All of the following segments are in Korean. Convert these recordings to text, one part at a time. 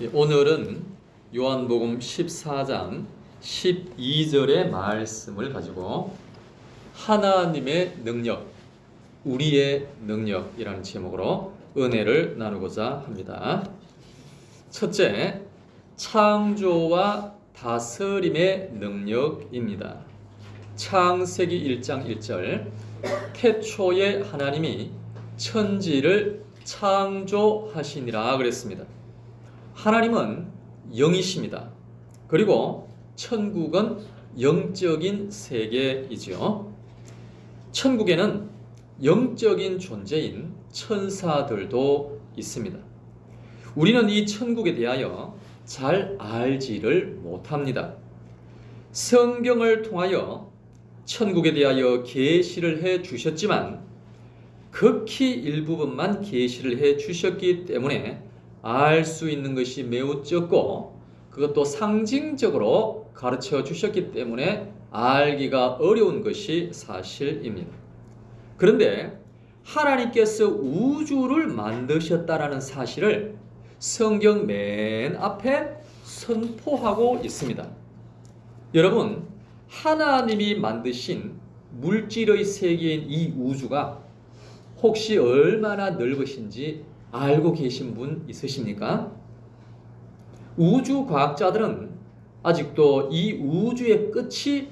오늘은 요한복음 14장 12절의 말씀을 가지고 하나님의 능력, 우리의 능력이라는 제목으로 은혜를 나누고자 합니다. 첫째, 창조와 다스림의 능력입니다. 창세기 1장 1절, 태초에 하나님이 천지를 창조하시니라 그랬습니다. 하나님은 영이십니다. 그리고 천국은 영적인 세계이지요. 천국에는 영적인 존재인 천사들도 있습니다. 우리는 이 천국에 대하여 잘 알지를 못합니다. 성경을 통하여 천국에 대하여 계시를 해 주셨지만 극히 일부분만 계시를 해 주셨기 때문에 알 수 있는 것이 매우 적고 그것도 상징적으로 가르쳐 주셨기 때문에 알기가 어려운 것이 사실입니다. 그런데 하나님께서 우주를 만드셨다라는 사실을 성경 맨 앞에 선포하고 있습니다. 여러분, 하나님이 만드신 물질의 세계인 이 우주가 혹시 얼마나 넓으신지 알고 계신 분 있으십니까? 우주 과학자들은 아직도 이 우주의 끝이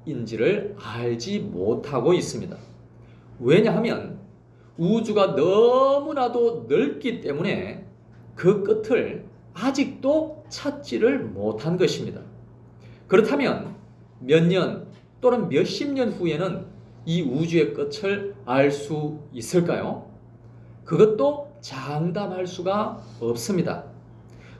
어디인지를 알지 못하고 있습니다. 왜냐하면 우주가 너무나도 넓기 때문에 그 끝을 아직도 찾지를 못한 것입니다. 그렇다면 몇 년 또는 몇십 년 후에는 이 우주의 끝을 알 수 있을까요? 그것도 장담할 수가 없습니다.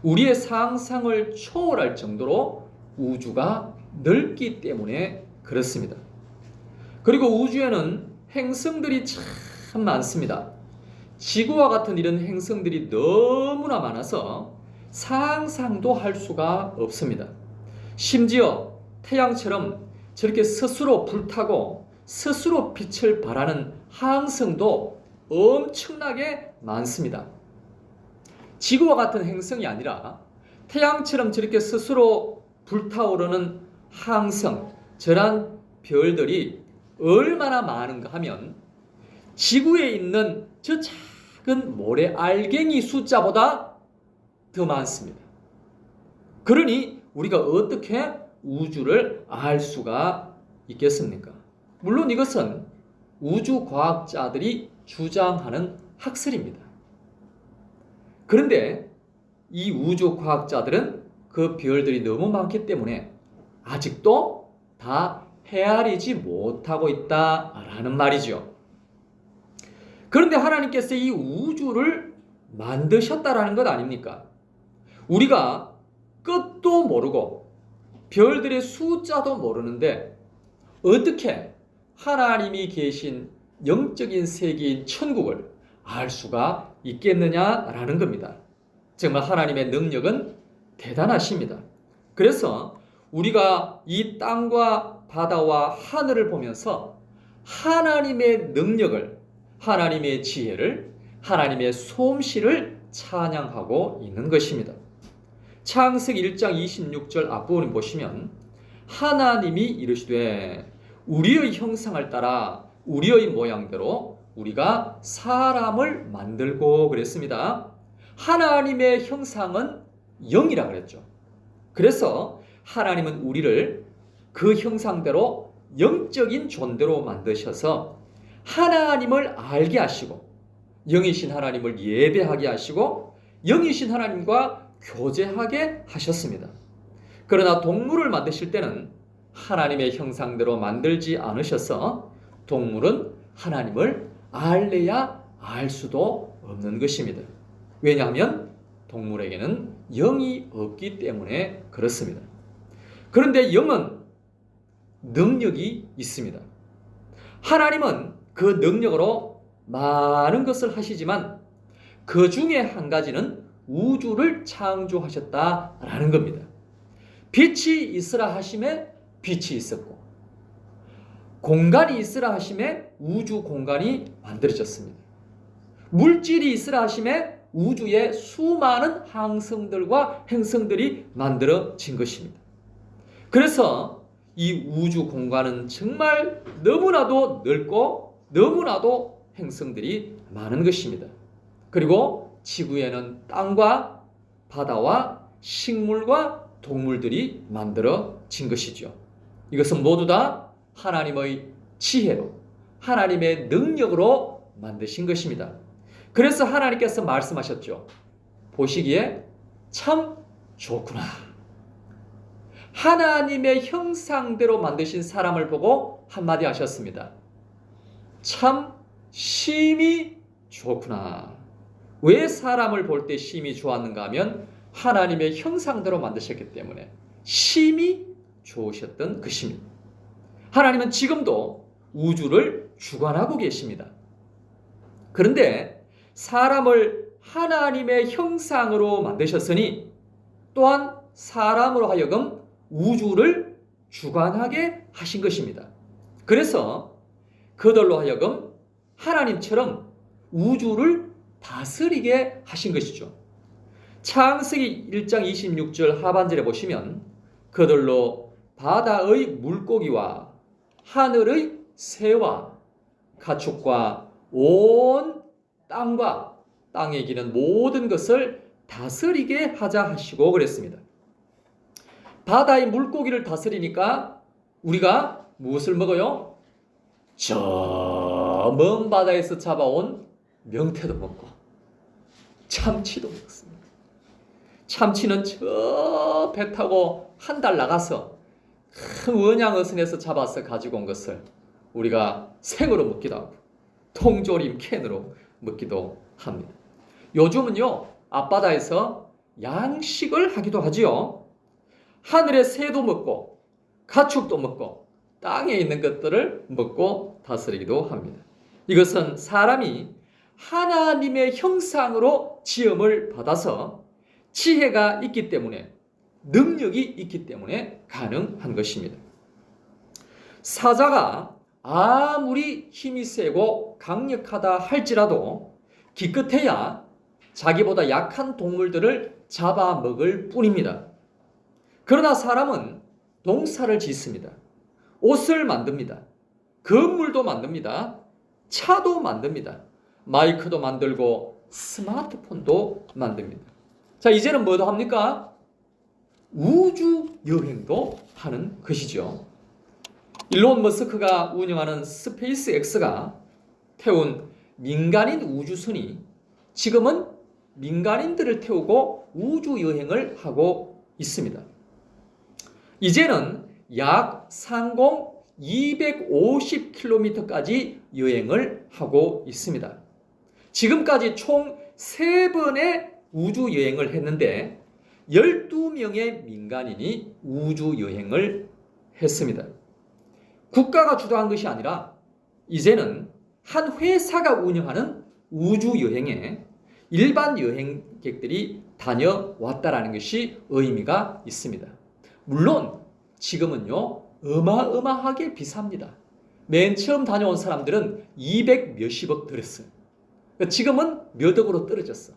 우리의 상상을 초월할 정도로 우주가 넓기 때문에 그렇습니다. 그리고 우주에는 행성들이 참 많습니다. 지구와 같은 이런 행성들이 너무나 많아서 상상도 할 수가 없습니다. 심지어 태양처럼 저렇게 스스로 불타고 스스로 빛을 발하는 항성도 엄청나게 많습니다. 지구와 같은 행성이 아니라 태양처럼 저렇게 스스로 불타오르는 항성, 저런 별들이 얼마나 많은가 하면 지구에 있는 저 작은 모래 알갱이 숫자보다 더 많습니다. 그러니 우리가 어떻게 우주를 알 수가 있겠습니까? 물론 이것은 우주 과학자들이 주장하는 학설입니다. 그런데 이 우주 과학자들은 그 별들이 너무 많기 때문에 아직도 다 헤아리지 못하고 있다라는 말이죠. 그런데 하나님께서 이 우주를 만드셨다라는 것 아닙니까? 우리가 끝도 모르고 별들의 숫자도 모르는데 어떻게 하나님이 계신 영적인 세계인 천국을 알 수가 있겠느냐라는 겁니다. 정말 하나님의 능력은 대단하십니다. 그래서 우리가 이 땅과 바다와 하늘을 보면서 하나님의 능력을, 하나님의 지혜를, 하나님의 솜씨를 찬양하고 있는 것입니다. 창세기 1장 26절 앞부분을 보시면 하나님이 이르시되 우리의 형상을 따라 우리의 모양대로 우리가 사람을 만들고 그랬습니다. 하나님의 형상은 영이라 그랬죠. 그래서 하나님은 우리를 그 형상대로 영적인 존재로 만드셔서 하나님을 알게 하시고 영이신 하나님을 예배하게 하시고 영이신 하나님과 교제하게 하셨습니다. 그러나 동물을 만드실 때는 하나님의 형상대로 만들지 않으셔서 동물은 하나님을 알래야 알 수도 없는 것입니다. 왜냐하면 동물에게는 영이 없기 때문에 그렇습니다. 그런데 영은 능력이 있습니다. 하나님은 그 능력으로 많은 것을 하시지만 그 중에 한 가지는 우주를 창조하셨다라는 겁니다. 빛이 있으라 하심에 빛이 있었고 공간이 있으라 하심에 우주 공간이 만들어졌습니다. 물질이 있으라 하심에 우주에 수많은 항성들과 행성들이 만들어진 것입니다. 그래서 이 우주 공간은 정말 너무나도 넓고 너무나도 행성들이 많은 것입니다. 그리고 지구에는 땅과 바다와 식물과 동물들이 만들어진 것이죠. 이것은 모두 다 하나님의 지혜로, 하나님의 능력으로 만드신 것입니다. 그래서 하나님께서 말씀하셨죠. 보시기에 참 좋구나. 하나님의 형상대로 만드신 사람을 보고 한마디 하셨습니다. 참 심히 좋구나. 왜 사람을 볼 때 심히 좋았는가 하면 하나님의 형상대로 만드셨기 때문에 심히 좋으셨던 것입니다. 하나님은 지금도 우주를 주관하고 계십니다. 그런데 사람을 하나님의 형상으로 만드셨으니 또한 사람으로 하여금 우주를 주관하게 하신 것입니다. 그래서 그들로 하여금 하나님처럼 우주를 다스리게 하신 것이죠. 창세기 1장 26절 하반절에 보시면 그들로 바다의 물고기와 하늘의 새와 가축과 온 땅과 땅에 기는 모든 것을 다스리게 하자 하시고 그랬습니다. 바다의 물고기를 다스리니까 우리가 무엇을 먹어요? 저 먼 바다에서 잡아온 명태도 먹고 참치도 먹습니다. 참치는 저 배 타고 한 달 나가서 큰 원양 어선에서 잡아서 가지고 온 것을 우리가 생으로 먹기도 하고 통조림 캔으로 먹기도 합니다. 요즘은요 앞바다에서 양식을 하기도 하지요. 하늘의 새도 먹고 가축도 먹고 땅에 있는 것들을 먹고 다스리기도 합니다. 이것은 사람이 하나님의 형상으로 지음을 받아서 지혜가 있기 때문에 능력이 있기 때문에 가능한 것입니다. 사자가 아무리 힘이 세고 강력하다 할지라도 기껏해야 자기보다 약한 동물들을 잡아먹을 뿐입니다. 그러나 사람은 농사를 짓습니다. 옷을 만듭니다. 건물도 만듭니다. 차도 만듭니다. 마이크도 만들고 스마트폰도 만듭니다. 자, 이제는 뭐도 합니까? 우주 여행도 하는 것이죠. 일론 머스크가 운영하는 스페이스X가 태운 민간인 우주선이 지금은 민간인들을 태우고 우주 여행을 하고 있습니다. 이제는 약 상공 250km까지 여행을 하고 있습니다. 지금까지 총 3번의 우주 여행을 했는데 12명의 민간인이 우주 여행을 했습니다. 국가가 주도한 것이 아니라 이제는 한 회사가 운영하는 우주 여행에 일반 여행객들이 다녀왔다라는 것이 의미가 있습니다. 물론 지금은요 어마어마하게 비쌉니다. 맨 처음 다녀온 사람들은 200 몇십억 들었어요. 지금은 몇 억으로 떨어졌어.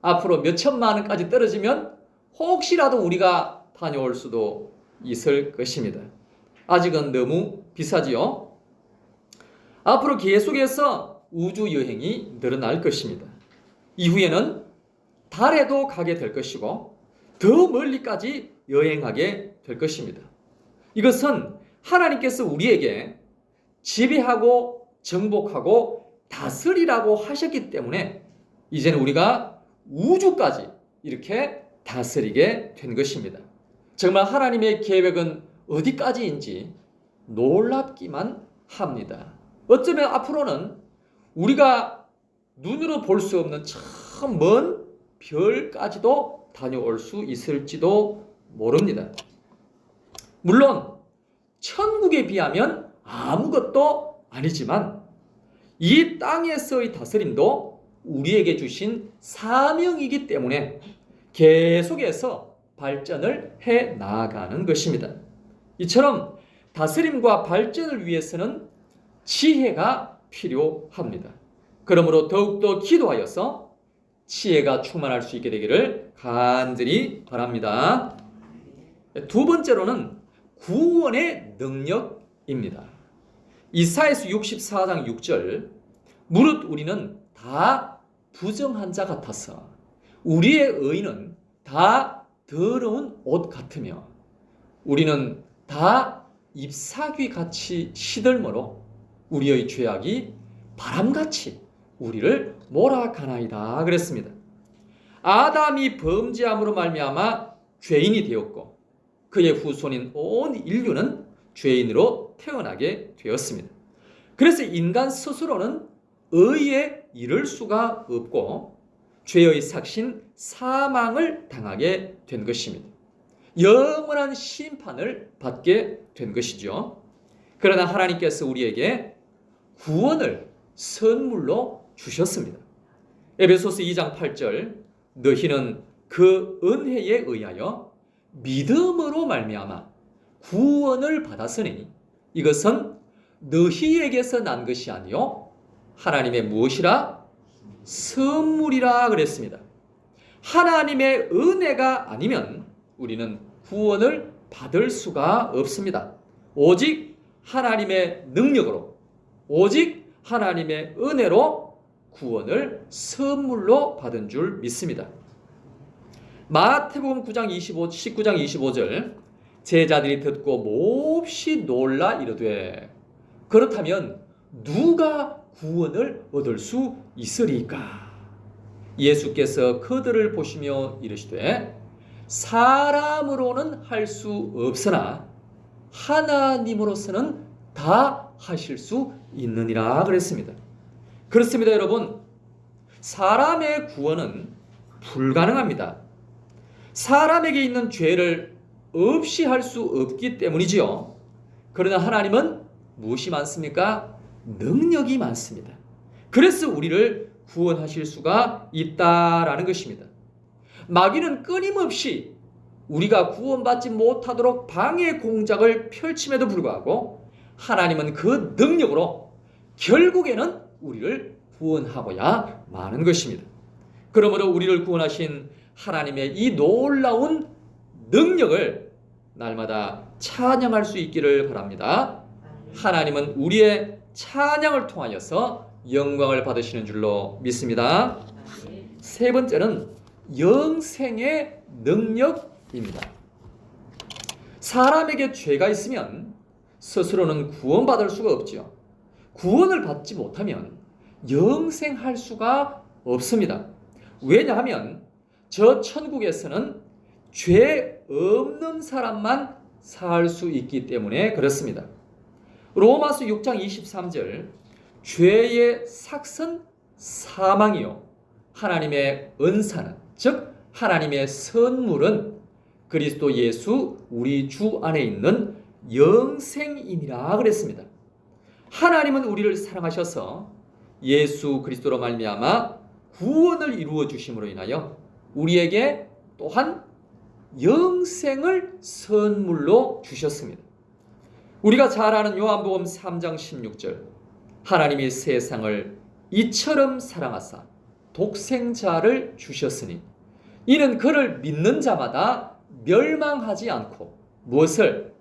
앞으로 몇 천만 원까지 떨어지면 혹시라도 우리가 다녀올 수도 있을 것입니다. 아직은 너무 비싸지요. 앞으로 계속해서 우주 여행이 늘어날 것입니다. 이후에는 달에도 가게 될 것이고 더 멀리까지 여행하게 될 것입니다. 이것은 하나님께서 우리에게 지배하고 정복하고 다스리라고 하셨기 때문에 이제는 우리가 우주까지 이렇게 다스리게 된 것입니다. 정말 하나님의 계획은 어디까지인지 놀랍기만 합니다. 어쩌면 앞으로는 우리가 눈으로 볼 수 없는 참 먼 별까지도 다녀올 수 있을지도 모릅니다. 물론 천국에 비하면 아무것도 아니지만 이 땅에서의 다스림도 우리에게 주신 사명이기 때문에 계속해서 발전을 해 나가는 것입니다. 이처럼 다스림과 발전을 위해서는 지혜가 필요합니다. 그러므로 더욱더 기도하여서 지혜가 충만할 수 있게 되기를 간절히 바랍니다. 두 번째로는 구원의 능력입니다. 이사야서 64장 6절, 무릇 우리는 다 부정한 자 같아서 우리의 의는 다 더러운 옷 같으며 우리는 다 잎사귀 같이 시들므로 우리의 죄악이 바람같이 우리를 몰아가나이다 그랬습니다. 아담이 범죄함으로 말미암아 죄인이 되었고 그의 후손인 온 인류는 죄인으로 태어나게 되었습니다. 그래서 인간 스스로는 의에 이를 수가 없고 죄의 삭신 사망을 당하게 된 것입니다. 영원한 심판을 받게 된 것이죠. 그러나 하나님께서 우리에게 구원을 선물로 주셨습니다. 에베소서 2장 8절, 너희는 그 은혜에 의하여 믿음으로 말미암아 구원을 받았으니 이것은 너희에게서 난 것이 아니요 하나님의 무엇이라? 선물이라 그랬습니다. 하나님의 은혜가 아니면 우리는 구원을 받을 수가 없습니다. 오직 하나님의 능력으로, 오직 하나님의 은혜로 구원을 선물로 받은 줄 믿습니다. 마태복음 19장 25절, 제자들이 듣고 몹시 놀라 이르되 그렇다면 누가 구원을 얻을 수 있으리까? 예수께서 그들을 보시며 이르시되 사람으로는 할 수 없으나 하나님으로서는 다 하실 수 있느니라 그랬습니다. 그렇습니다, 여러분. 사람의 구원은 불가능합니다. 사람에게 있는 죄를 없이 할 수 없기 때문이지요. 그러나 하나님은 무엇이 많습니까? 능력이 많습니다. 그래서 우리를 구원하실 수가 있다라는 것입니다. 마귀는 끊임없이 우리가 구원받지 못하도록 방해 공작을 펼침에도 불구하고 하나님은 그 능력으로 결국에는 우리를 구원하고야 마는 것입니다. 그러므로 우리를 구원하신 하나님의 이 놀라운 능력을 날마다 찬양할 수 있기를 바랍니다. 하나님은 우리의 찬양을 통하여서 영광을 받으시는 줄로 믿습니다. 세 번째는 영생의 능력입니다. 사람에게 죄가 있으면 스스로는 구원받을 수가 없지요. 구원을 받지 못하면 영생할 수가 없습니다. 왜냐하면 저 천국에서는 죄 없는 사람만 살 수 있기 때문에 그렇습니다. 로마서 6장 23절, 죄의 삭은 사망이요 하나님의 은사는, 즉 하나님의 선물은 그리스도 예수 우리 주 안에 있는 영생이니라 그랬습니다. 하나님은 우리를 사랑하셔서 예수 그리스도로 말미암아 구원을 이루어 주심으로 인하여 우리에게 또한 영생을 선물로 주셨습니다. 우리가 잘 아는 요한복음 3장 16절, 하나님이 세상을 이처럼 사랑하사 독생자를 주셨으니 이는 그를 믿는 자마다 멸망하지 않고 무엇을?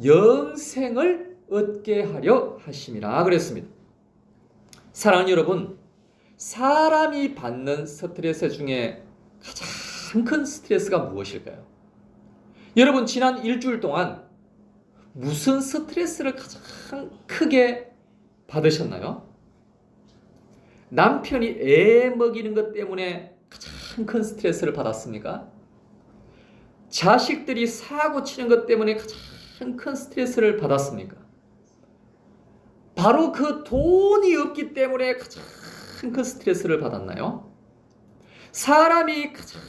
영생을 얻게 하려 하심이라 그랬습니다. 사랑하는 여러분, 사람이 받는 스트레스 중에 가장 큰 스트레스가 무엇일까요? 여러분, 지난 일주일 동안 무슨 스트레스를 가장 크게 받으셨나요? 남편이 애 먹이는 것 때문에 가장 큰 스트레스를 받았습니까? 자식들이 사고 치는 것 때문에 가장 큰 스트레스를 받았습니까? 바로 그 돈이 없기 때문에 가장 큰 스트레스를 받았나요? 사람이 가장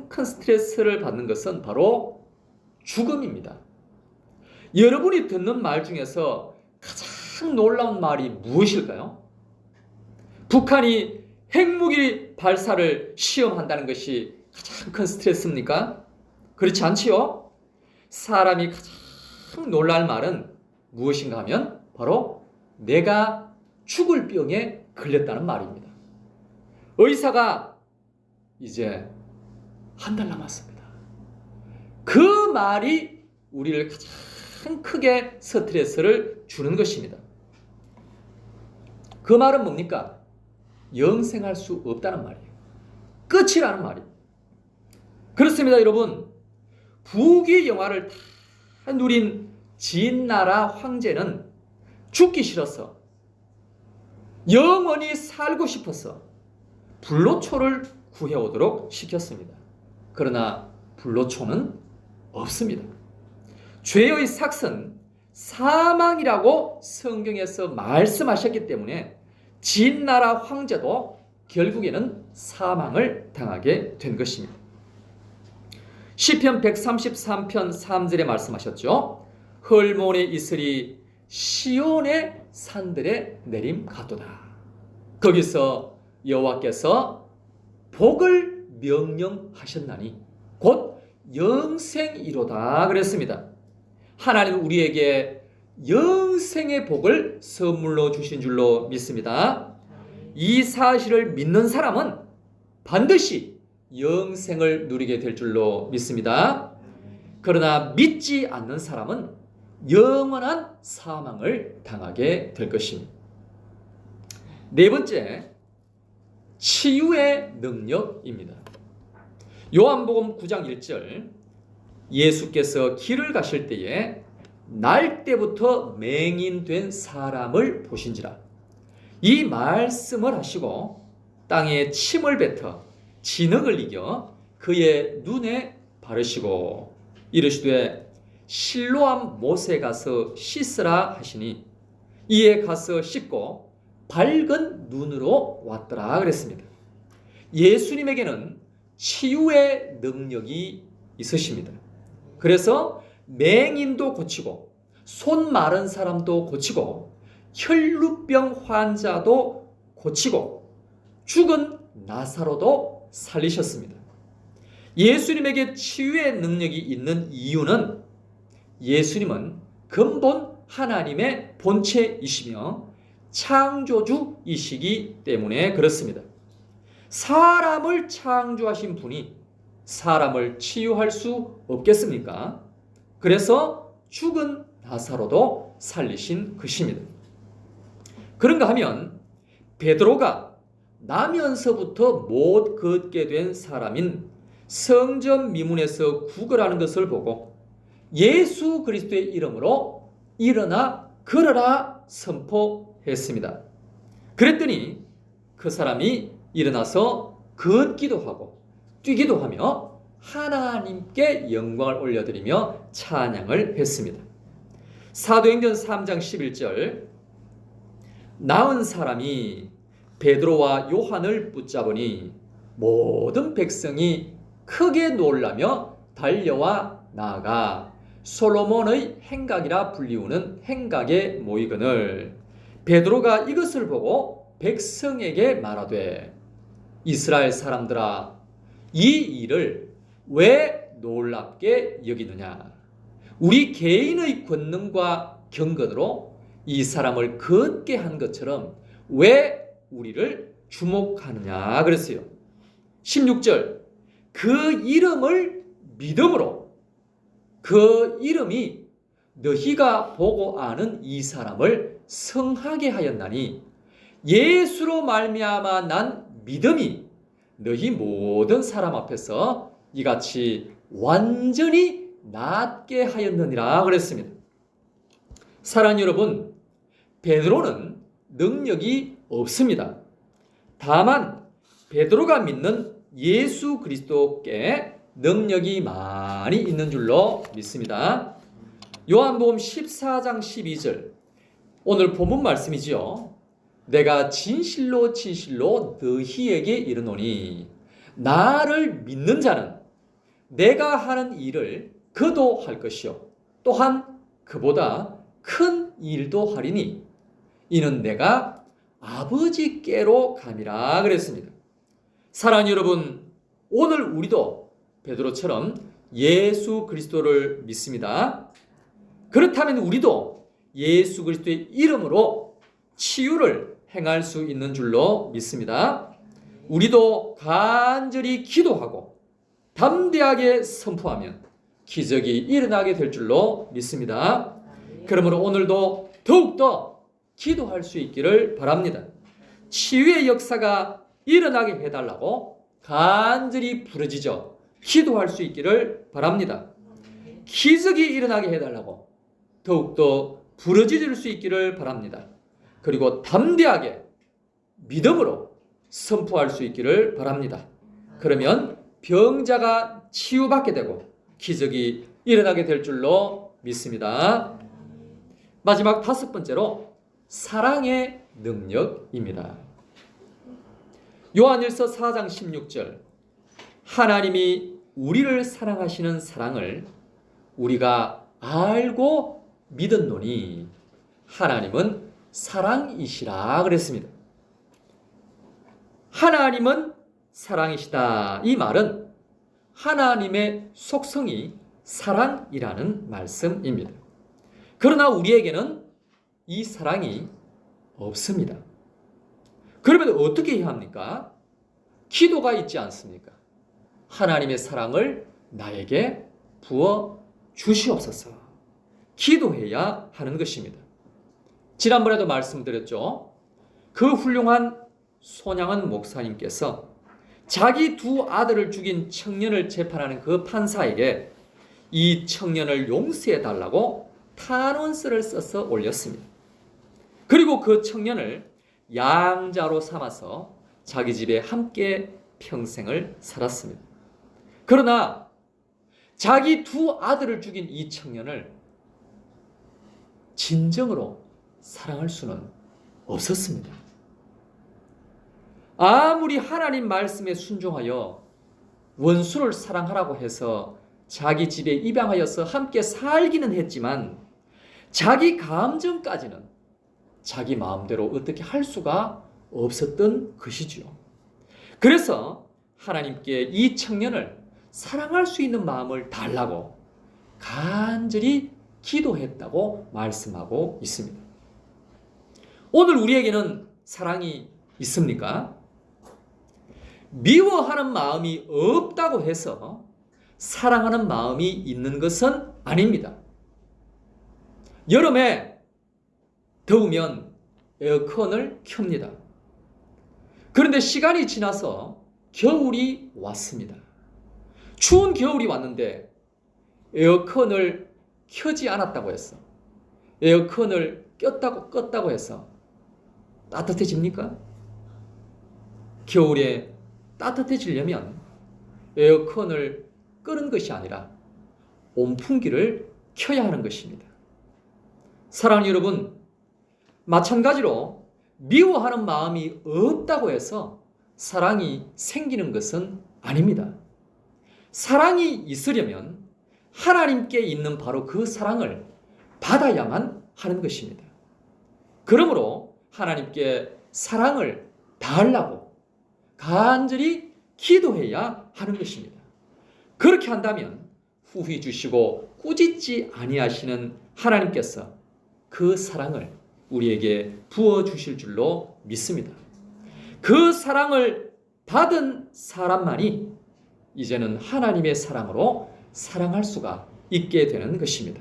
큰 스트레스를 받는 것은 바로 죽음입니다. 여러분이 듣는 말 중에서 가장 놀라운 말이 무엇일까요? 북한이 핵무기 발사를 시험한다는 것이 가장 큰 스트레스입니까? 그렇지 않지요? 사람이 가장 놀랄 말은 무엇인가 하면 바로 내가 죽을 병에 걸렸다는 말입니다. 의사가 이제 한 달 남았습니다. 그 말이 우리를 가장 크게 스트레스를 주는 것입니다. 그 말은 뭡니까? 영생할 수 없다는 말이에요. 끝이라는 말이에요. 그렇습니다, 여러분. 부귀 영화를 다 누린 진나라 황제는 죽기 싫어서, 영원히 살고 싶어서 불로초를 구해오도록 시켰습니다. 그러나 불로초는 없습니다. 죄의 삭은 사망이라고 성경에서 말씀하셨기 때문에 진나라 황제도 결국에는 사망을 당하게 된 것입니다. 시편 133편 3절에 말씀하셨죠. 헐몬에 이슬이 시온의 산들에 내림 가도다. 거기서 여호와께서 복을 명령하셨나니 곧 영생이로다 그랬습니다. 하나님은 우리에게 영생의 복을 선물로 주신 줄로 믿습니다. 이 사실을 믿는 사람은 반드시 영생을 누리게 될 줄로 믿습니다. 그러나 믿지 않는 사람은 영원한 사망을 당하게 될 것입니다. 네 번째, 치유의 능력입니다. 요한복음 9장 1절, 예수께서 길을 가실 때에 날 때부터 맹인된 사람을 보신지라. 이 말씀을 하시고 땅에 침을 뱉어 진흙을 이겨 그의 눈에 바르시고 이르시되 실로암 못에 가서 씻으라 하시니 이에 가서 씻고 밝은 눈으로 왔더라 그랬습니다. 예수님에게는 치유의 능력이 있으십니다. 그래서 맹인도 고치고 손 마른 사람도 고치고 혈루병 환자도 고치고 죽은 나사로도 살리셨습니다. 예수님에게 치유의 능력이 있는 이유는 예수님은 근본 하나님의 본체이시며 창조주이시기 때문에 그렇습니다. 사람을 창조하신 분이 사람을 치유할 수 없겠습니까? 그래서 죽은 나사로도 살리신 것입니다. 그런가 하면 베드로가 나면서부터 못 걷게 된 사람인 성전 미문에서 구걸하는 것을 보고 예수 그리스도의 이름으로 일어나 걸어라 선포했습니다. 그랬더니 그 사람이 일어나서 걷기도 하고 뛰기도 하며 하나님께 영광을 올려드리며 찬양을 했습니다. 사도행전 3장 11절, 나은 사람이 베드로와 요한을 붙잡으니 모든 백성이 크게 놀라며 달려와 나아가 솔로몬의 행각이라 불리우는 행각에 모이거늘 베드로가 이것을 보고 백성에게 말하되 이스라엘 사람들아 이 일을 왜 놀랍게 여기느냐. 우리 개인의 권능과 경건으로 이 사람을 걷게 한 것처럼 왜 우리를 주목하느냐 그랬어요. 16절, 그 이름을 믿음으로 그 이름이 너희가 보고 아는 이 사람을 성하게 하였나니 예수로 말미암아 난 믿음이 너희 모든 사람 앞에서 이같이 완전히 낫게 하였느니라 그랬습니다. 사랑하는 여러분, 베드로는 능력이 없습니다. 다만 베드로가 믿는 예수 그리스도께 능력이 많이 있는 줄로 믿습니다. 요한복음 14장 12절, 오늘 본문 말씀이지요. 내가 진실로 진실로 너희에게 이르노니 나를 믿는 자는 내가 하는 일을 그도 할 것이요 또한 그보다 큰 일도 하리니 이는 내가 아버지께로 감이라 그랬습니다. 사랑하는 여러분, 오늘 우리도 베드로처럼 예수 그리스도를 믿습니다. 그렇다면 우리도 예수 그리스도의 이름으로 치유를 행할 수 있는 줄로 믿습니다. 우리도 간절히 기도하고 담대하게 선포하면 기적이 일어나게 될 줄로 믿습니다. 그러므로 오늘도 더욱더 기도할 수 있기를 바랍니다. 치유의 역사가 일어나게 해달라고 간절히 부르짖어 기도할 수 있기를 바랍니다. 기적이 일어나게 해달라고 더욱더 부르짖을 수 있기를 바랍니다. 그리고 담대하게 믿음으로 선포할 수 있기를 바랍니다. 그러면 병자가 치유받게 되고 기적이 일어나게 될 줄로 믿습니다. 마지막 5번째로 사랑의 능력입니다. 요한일서 4장 16절, 하나님이 우리를 사랑하시는 사랑을 우리가 알고 믿었노니 하나님은 사랑이시라 그랬습니다. 하나님은 사랑이시다. 이 말은 하나님의 속성이 사랑이라는 말씀입니다. 그러나 우리에게는 이 사랑이 없습니다. 그러면 어떻게 해야 합니까? 기도가 있지 않습니까? 하나님의 사랑을 나에게 부어 주시옵소서. 기도해야 하는 것입니다. 지난번에도 말씀드렸죠. 그 훌륭한 손양은 목사님께서 자기 2 아들을 죽인 청년을 재판하는 그 판사에게 이 청년을 용서해 달라고 탄원서를 써서 올렸습니다. 그리고 그 청년을 양자로 삼아서 자기 집에 함께 평생을 살았습니다. 그러나 자기 2 아들을 죽인 이 청년을 진정으로 사랑할 수는 없었습니다. 아무리 하나님 말씀에 순종하여 원수를 사랑하라고 해서 자기 집에 입양하여서 함께 살기는 했지만 자기 감정까지는 자기 마음대로 어떻게 할 수가 없었던 것이지요. 그래서 하나님께 이 청년을 사랑할 수 있는 마음을 달라고 간절히 기도했다고 말씀하고 있습니다. 오늘 우리에게는 사랑이 있습니까? 미워하는 마음이 없다고 해서 사랑하는 마음이 있는 것은 아닙니다. 여름에 더우면 에어컨을 켭니다. 그런데 시간이 지나서 겨울이 왔습니다. 추운 겨울이 왔는데 에어컨을 켜지 않았다고 해서, 에어컨을 껐다고 해서 따뜻해집니까? 겨울에 따뜻해지려면 에어컨을 끄는 것이 아니라 온풍기를 켜야 하는 것입니다. 사랑하는 여러분, 마찬가지로 미워하는 마음이 없다고 해서 사랑이 생기는 것은 아닙니다. 사랑이 있으려면 하나님께 있는 바로 그 사랑을 받아야만 하는 것입니다. 그러므로 하나님께 사랑을 다하려고 간절히 기도해야 하는 것입니다. 그렇게 한다면 후히 주시고 꾸짖지 아니하시는 하나님께서 그 사랑을 우리에게 부어주실 줄로 믿습니다. 그 사랑을 받은 사람만이 이제는 하나님의 사랑으로 사랑할 수가 있게 되는 것입니다.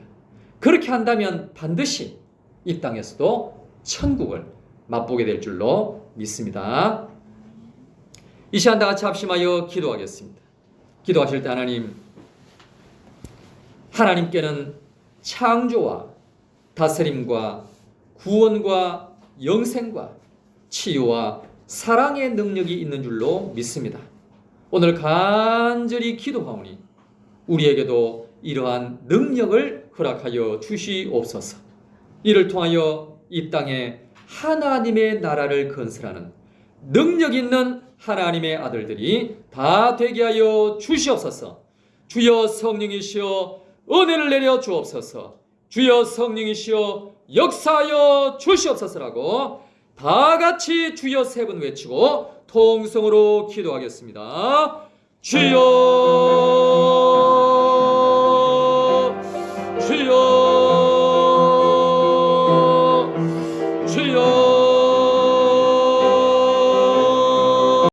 그렇게 한다면 반드시 이 땅에서도 천국을 맛보게 될 줄로 믿습니다. 이 시간 다 같이 합심하여 기도하겠습니다. 기도하실 때 하나님께는 창조와 다스림과 구원과 영생과 치유와 사랑의 능력이 있는 줄로 믿습니다. 오늘 간절히 기도하오니 우리에게도 이러한 능력을 허락하여 주시옵소서. 이를 통하여 이 땅에 하나님의 나라를 건설하는 능력 있는 하나님의 아들들이 다 되게 하여 주시옵소서. 주여 성령이시여 은혜를 내려 주옵소서. 주여 성령이시여 역사하여 주시옵소서라고 다 같이 주여 3번 외치고 통성으로 기도하겠습니다. 주여